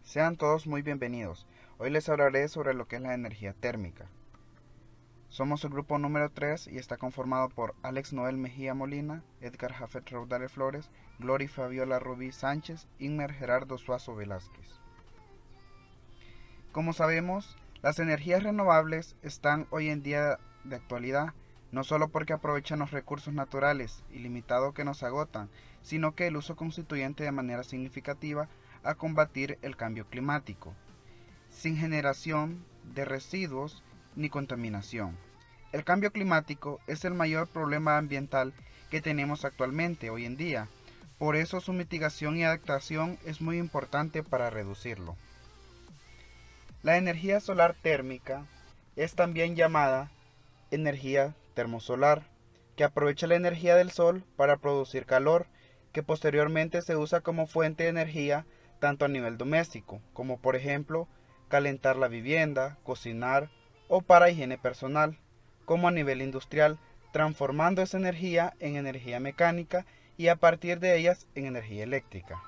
Sean todos muy bienvenidos. Hoy les hablaré sobre lo que es la energía térmica. Somos el grupo número 3 y está conformado por Alex Noel Mejía Molina, Edgar Jafet Raudales Flores, Glory Fabiola Rubí Sánchez, Inmer Gerardo Suazo Velázquez. Como sabemos, las energías renovables están hoy en día de actualidad, no solo porque aprovechan los recursos naturales ilimitados que nos agotan, sino que el uso constituyente de manera significativa a combatir el cambio climático, sin generación de residuos ni contaminación. El cambio climático es el mayor problema ambiental que tenemos actualmente hoy en día, por eso su mitigación y adaptación es muy importante para reducirlo. La energía solar térmica es también llamada energía termosolar, que aprovecha la energía del sol para producir calor, que posteriormente se usa como fuente de energía tanto a nivel doméstico, como por ejemplo calentar la vivienda, cocinar o para higiene personal, como a nivel industrial, transformando esa energía en energía mecánica y a partir de ellas en energía eléctrica.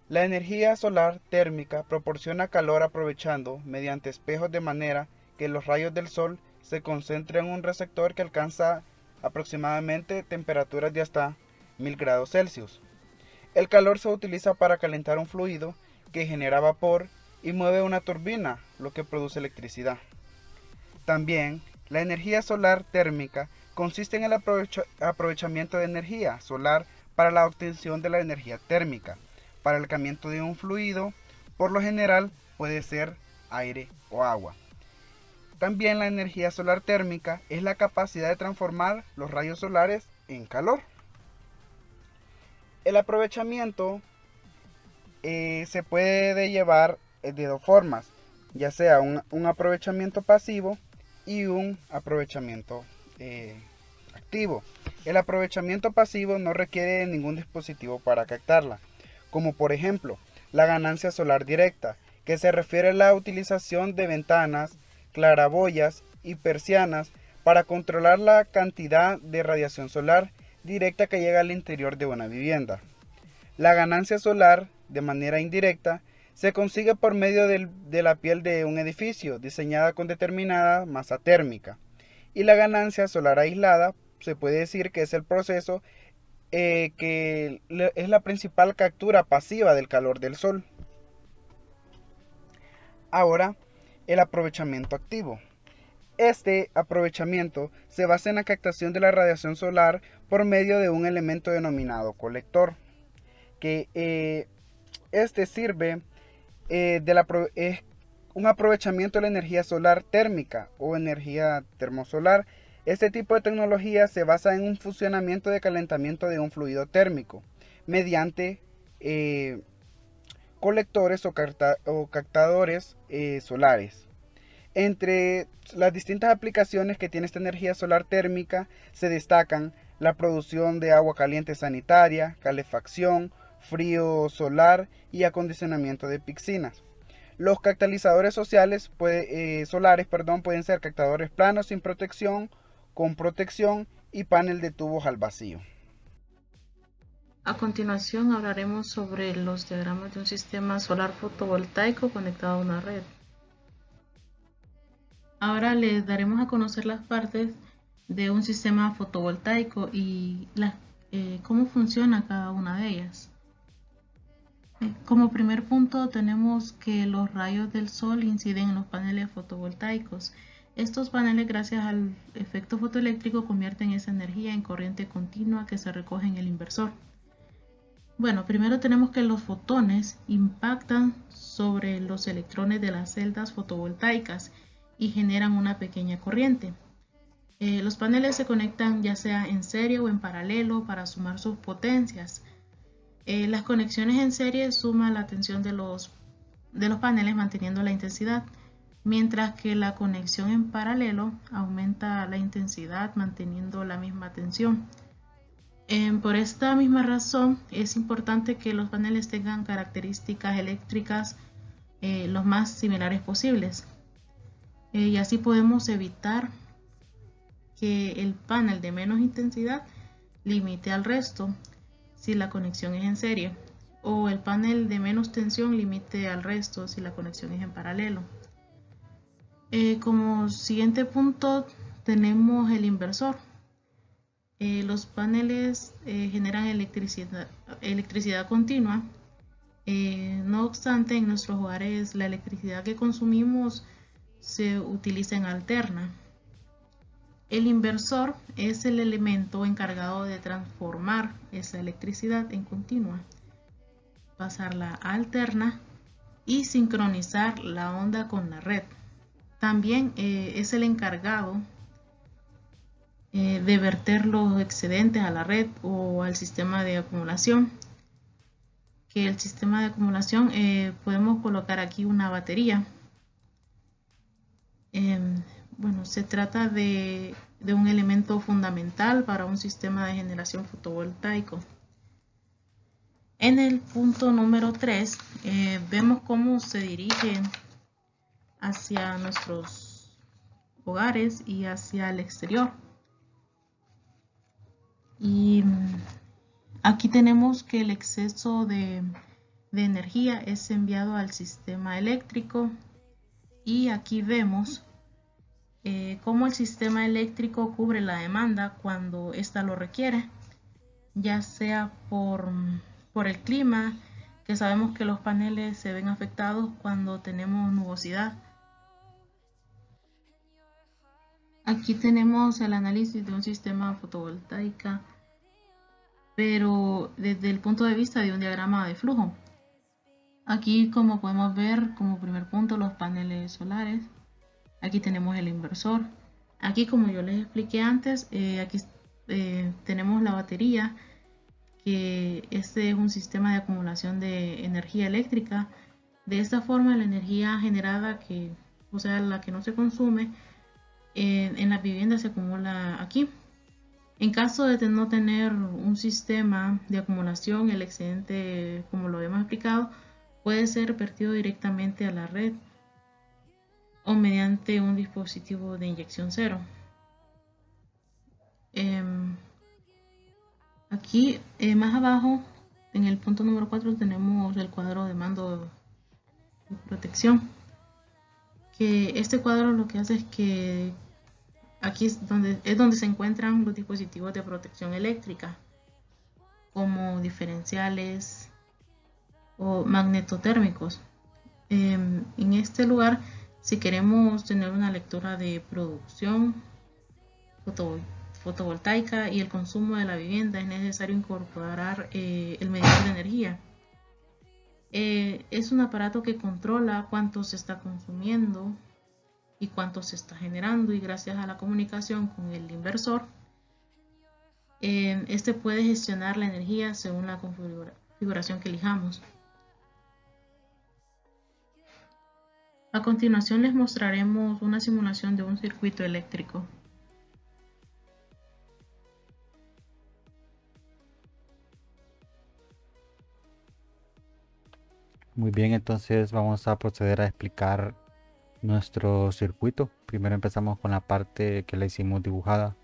La energía solar térmica proporciona calor aprovechando mediante espejos de manera que los rayos del sol se concentren en un receptor que alcanza aproximadamente temperaturas de hasta 1000 grados Celsius. El calor se utiliza para calentar un fluido que genera vapor y mueve una turbina, lo que produce electricidad. También, la energía solar térmica consiste en el aprovechamiento de energía solar para la obtención de la energía térmica, para el calentamiento de un fluido, por lo general puede ser aire o agua. También la energía solar térmica es la capacidad de transformar los rayos solares en calor. El aprovechamiento se puede llevar de dos formas, ya sea un aprovechamiento pasivo y un aprovechamiento activo. El aprovechamiento pasivo no requiere ningún dispositivo para captarla, como por ejemplo la ganancia solar directa, que se refiere a la utilización de ventanas, claraboyas y persianas para controlar la cantidad de radiación solar directa que llega al interior de una vivienda. La ganancia solar, de manera indirecta, se consigue por medio de la piel de un edificio diseñada con determinada masa térmica. Y la ganancia solar aislada se puede decir que es el proceso que es la principal captura pasiva del calor del sol. Ahora, el aprovechamiento activo. Este aprovechamiento se basa en la captación de la radiación solar por medio de un elemento denominado colector, que este sirve es un aprovechamiento de la energía solar térmica o energía termosolar. Este tipo de tecnología se basa en un funcionamiento de calentamiento de un fluido térmico mediante colectores o captadores solares. Entre las distintas aplicaciones que tiene esta energía solar térmica se destacan la producción de agua caliente sanitaria, calefacción, frío solar y acondicionamiento de piscinas. Los catalizadores solares pueden ser captadores planos sin protección, con protección y panel de tubos al vacío. A continuación hablaremos sobre los diagramas de un sistema solar fotovoltaico conectado a una red. Ahora les daremos a conocer las partes de un sistema fotovoltaico y cómo funciona cada una de ellas. Como primer punto tenemos que los rayos del sol inciden en los paneles fotovoltaicos. Estos paneles, gracias al efecto fotoeléctrico, convierten esa energía en corriente continua que se recoge en el inversor. Bueno, primero tenemos que los fotones impactan sobre los electrones de las celdas fotovoltaicas y generan una pequeña corriente. Los paneles se conectan ya sea en serie o en paralelo para sumar sus potencias. Las conexiones en serie suman la tensión de los paneles manteniendo la intensidad, mientras que la conexión en paralelo aumenta la intensidad manteniendo la misma tensión. Por esta misma razón es importante que los paneles tengan características eléctricas lo más similares posibles. Y así podemos evitar que el panel de menos intensidad limite al resto si la conexión es en serie, o el panel de menos tensión limite al resto si la conexión es en paralelo. Como siguiente punto tenemos el inversor. Los paneles generan electricidad continua. No obstante, en nuestros hogares la electricidad que consumimos se utiliza en alterna. El inversor es el elemento encargado de transformar esa electricidad en continua, pasarla a alterna y sincronizar la onda con la red. También es el encargado de verter los excedentes a la red o al sistema de acumulación. Que el sistema de acumulación podemos colocar aquí una batería. Bueno, se trata de un elemento fundamental para un sistema de generación fotovoltaico. En el punto número 3 vemos cómo se dirige hacia nuestros hogares y hacia el exterior. Y aquí tenemos que el exceso de energía es enviado al sistema eléctrico y aquí vemos cómo el sistema eléctrico cubre la demanda cuando ésta lo requiere, ya sea por el clima, que sabemos que los paneles se ven afectados cuando tenemos nubosidad. Aquí tenemos el análisis de un sistema fotovoltaico, pero desde el punto de vista de un diagrama de flujo. Aquí, como podemos ver, como primer punto, los paneles solares. Aquí tenemos el inversor. Aquí, como yo les expliqué antes, aquí tenemos la batería, que este es un sistema de acumulación de energía eléctrica. De esta forma, la energía generada, o sea, la que no se consume, en las viviendas se acumula aquí. En caso de no tener un sistema de acumulación, el excedente, como lo hemos explicado, puede ser vertido directamente a la red o mediante un dispositivo de inyección cero. Aquí más abajo, en el punto número 4, tenemos el cuadro de mando de protección. Que este cuadro lo que hace es que aquí es donde se encuentran los dispositivos de protección eléctrica, como diferenciales o magnetotérmicos. En este lugar, si queremos tener una lectura de producción fotovoltaica y el consumo de la vivienda, es necesario incorporar el medidor de energía. Es un aparato que controla cuánto se está consumiendo y cuánto se está generando, y gracias a la comunicación con el inversor, este puede gestionar la energía según la configuración que elijamos. A continuación les mostraremos una simulación de un circuito eléctrico. Muy bien, entonces vamos a proceder a explicar nuestro circuito. Primero empezamos con la parte que la hicimos dibujada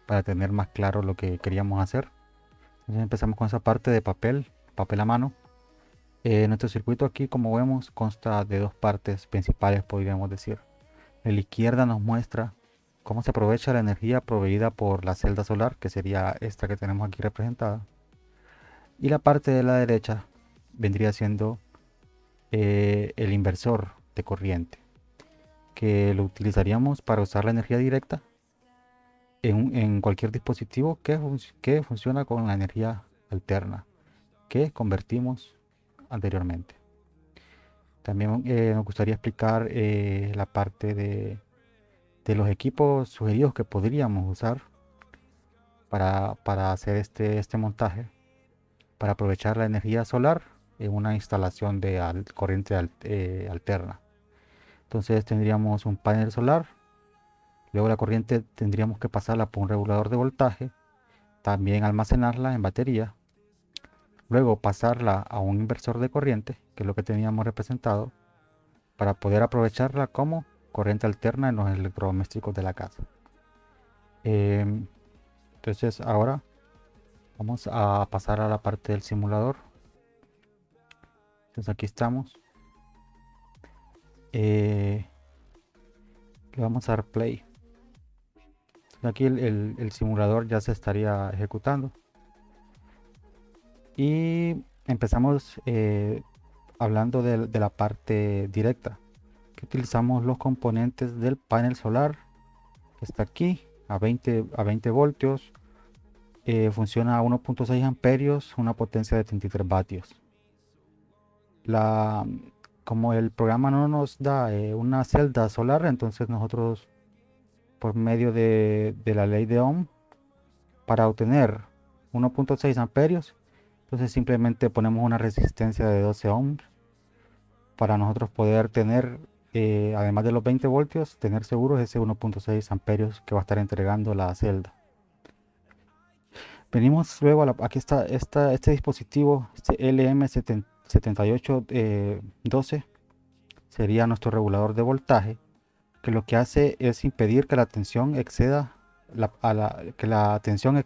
para tener más claro lo que queríamos hacer. Entonces empezamos con esa parte de papel a mano. Nuestro circuito aquí, como vemos, consta de dos partes principales, podríamos decir. En la izquierda nos muestra cómo se aprovecha la energía proveída por la celda solar, que sería esta que tenemos aquí representada. Y la parte de la derecha vendría siendo el inversor de corriente, que lo utilizaríamos para usar la energía directa en cualquier dispositivo que funciona con la energía alterna que convertimos anteriormente. También nos gustaría explicar la parte de los equipos sugeridos que podríamos usar para hacer este montaje, para aprovechar la energía solar en una instalación de corriente alterna. Entonces tendríamos un panel solar, luego la corriente tendríamos que pasarla por un regulador de voltaje, también almacenarla en batería, luego pasarla a un inversor de corriente, que es lo que teníamos representado, para poder aprovecharla como corriente alterna en los electrodomésticos de la casa. Entonces ahora vamos a pasar a la parte del simulador. Entonces aquí estamos. Le vamos a dar play. Aquí el simulador ya se estaría ejecutando. Y empezamos hablando de la parte directa, que utilizamos los componentes del panel solar, que está aquí a 20 voltios. Funciona a 1.6 amperios, una potencia de 33 vatios. Como el programa no nos da una celda solar, entonces nosotros, por medio de la ley de Ohm, para obtener 1.6 amperios, entonces simplemente ponemos una resistencia de 12 ohms para nosotros poder tener, además de los 20 voltios, tener seguros ese 1.6 amperios que va a estar entregando la celda. Venimos luego aquí está este dispositivo, este LM7812, sería nuestro regulador de voltaje, que lo que hace es impedir que la tensión exceda a la tensión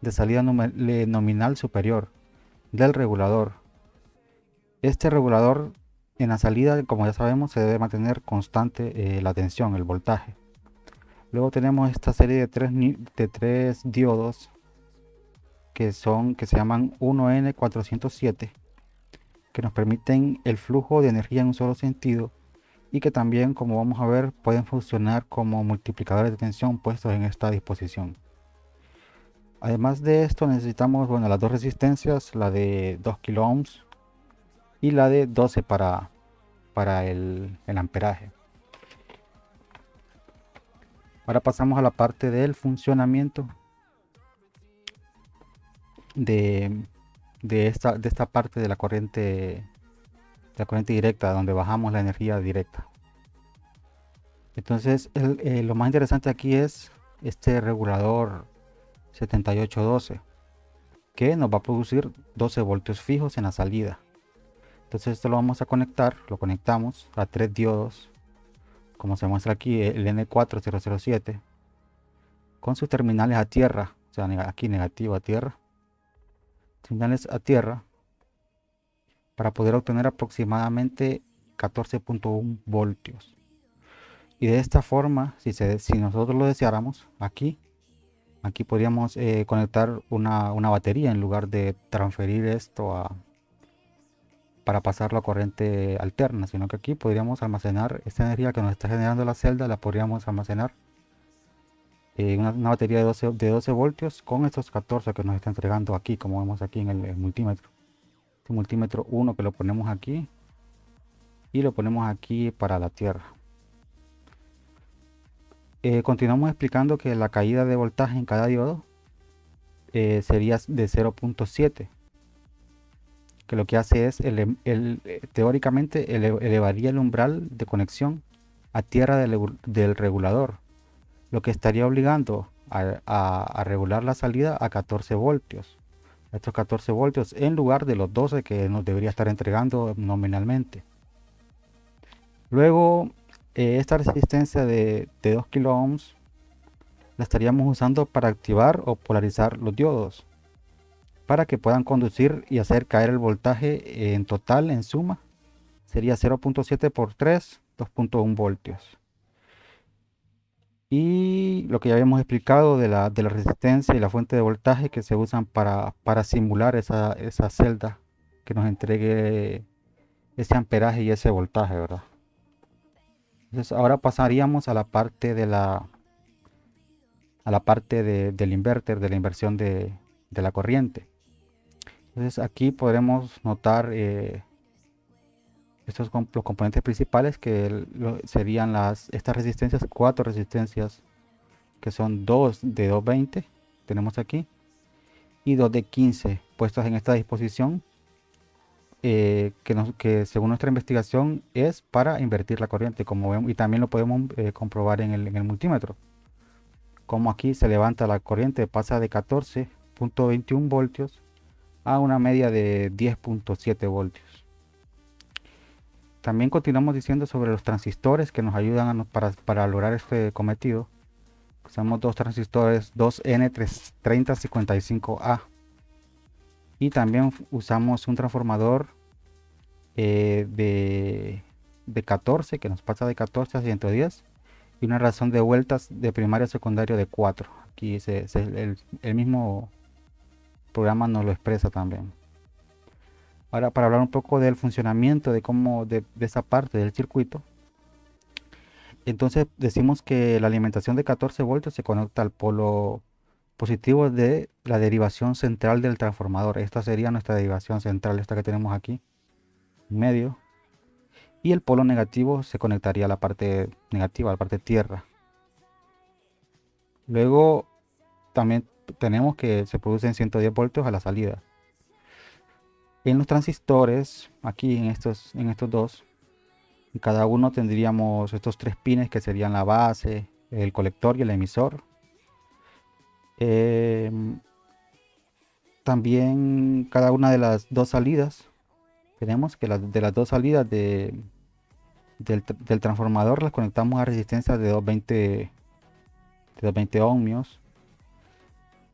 de salida nominal superior del regulador. Este regulador en la salida, como ya sabemos, se debe mantener constante la tensión, el voltaje. Luego tenemos esta serie de tres diodos que se llaman 1N407, que nos permiten el flujo de energía en un solo sentido y que también, como vamos a ver, pueden funcionar como multiplicadores de tensión puestos en esta disposición. Además de esto necesitamos, bueno, las dos resistencias, la de 2 kilo ohms y la de 12 para el amperaje. Ahora pasamos a la parte del funcionamiento de esta parte de la corriente directa, donde bajamos la energía directa. Entonces lo más interesante aquí es este regulador 7812, que nos va a producir 12 voltios fijos en la salida. Entonces esto lo vamos a conectar, lo conectamos a tres diodos, como se muestra aquí, el N4007, con sus terminales a tierra, o sea, aquí negativo a tierra, terminales a tierra, para poder obtener aproximadamente 14.1 voltios. Y de esta forma, si nosotros lo deseáramos, aquí podríamos conectar una batería en lugar de transferir esto para pasarlo a corriente alterna, sino que aquí podríamos almacenar esta energía que nos está generando la celda, la podríamos almacenar en una batería de 12 voltios con estos 14 que nos está entregando aquí, como vemos aquí en el multímetro. Este multímetro 1 que lo ponemos aquí y lo ponemos aquí para la tierra. Continuamos explicando que la caída de voltaje en cada diodo sería de 0.7, que lo que hace es teóricamente elevaría el umbral de conexión a tierra del regulador, lo que estaría obligando a regular la salida a 14 voltios. Estos 14 voltios en lugar de los 12 que nos debería estar entregando nominalmente. Luego esta resistencia de 2 kilo ohms la estaríamos usando para activar o polarizar los diodos, para que puedan conducir y hacer caer el voltaje en total, en suma, sería 0.7 por 3, 2.1 voltios. Y lo que ya habíamos explicado de la resistencia y la fuente de voltaje que se usan para simular esa celda que nos entregue ese amperaje y ese voltaje, ¿verdad? Entonces ahora pasaríamos a la parte del inverter, de la inversión de la corriente. Entonces aquí podremos notar los componentes principales, que serían estas resistencias, 4 resistencias, que son 2 de 220, tenemos aquí, y 2 de 15 puestas en esta disposición, que según nuestra investigación es para invertir la corriente, como vemos, y también lo podemos comprobar en el multímetro, como aquí se levanta la corriente, pasa de 14.21 voltios a una media de 10.7 voltios. También continuamos diciendo sobre los transistores que nos ayudan para lograr este cometido. Usamos dos transistores 2N3055A. Y también usamos un transformador de 14, que nos pasa de 14 a 110, y una razón de vueltas de primario a secundario de 4. Aquí el mismo programa nos lo expresa también. Ahora, para hablar un poco del funcionamiento de esa parte del circuito, entonces decimos que la alimentación de 14 voltios se conecta al polo positivo de la derivación central del transformador. Esta sería nuestra derivación central, esta que tenemos aquí en medio. Y el polo negativo se conectaría a la parte negativa, a la parte tierra. Luego también tenemos que se producen 110 voltios a la salida. En los transistores, aquí en estos dos, en cada uno tendríamos estos 3 pines que serían la base, el colector y el emisor. También cada una de las dos salidas, tenemos que de las dos salidas del transformador las conectamos a resistencias de 220 ohmios,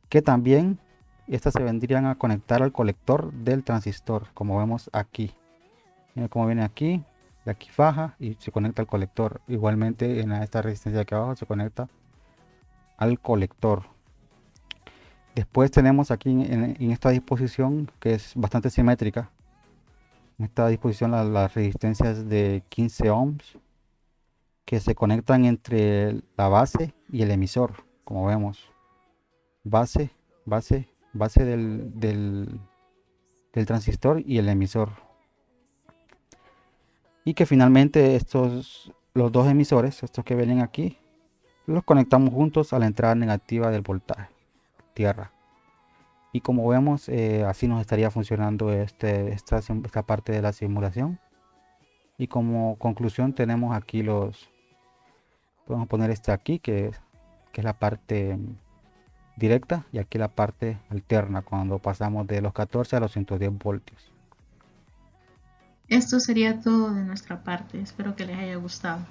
que también estas se vendrían a conectar al colector del transistor, como vemos aquí. Miren cómo viene aquí, de aquí baja y se conecta al colector. Igualmente en esta resistencia de aquí abajo se conecta al colector. Después tenemos aquí en esta disposición, que es bastante simétrica, en esta disposición las resistencias de 15 ohms que se conectan entre la base y el emisor, como vemos. Base del transistor y el emisor. Y que finalmente los dos emisores, estos que vienen aquí, los conectamos juntos a la entrada negativa del voltaje tierra. Y como vemos, así nos estaría funcionando esta parte de la simulación. Y como conclusión tenemos aquí podemos poner este aquí, que es la parte directa, y aquí la parte alterna, cuando pasamos de los 14 a los 110 voltios. Esto sería todo de nuestra parte. Espero que les haya gustado.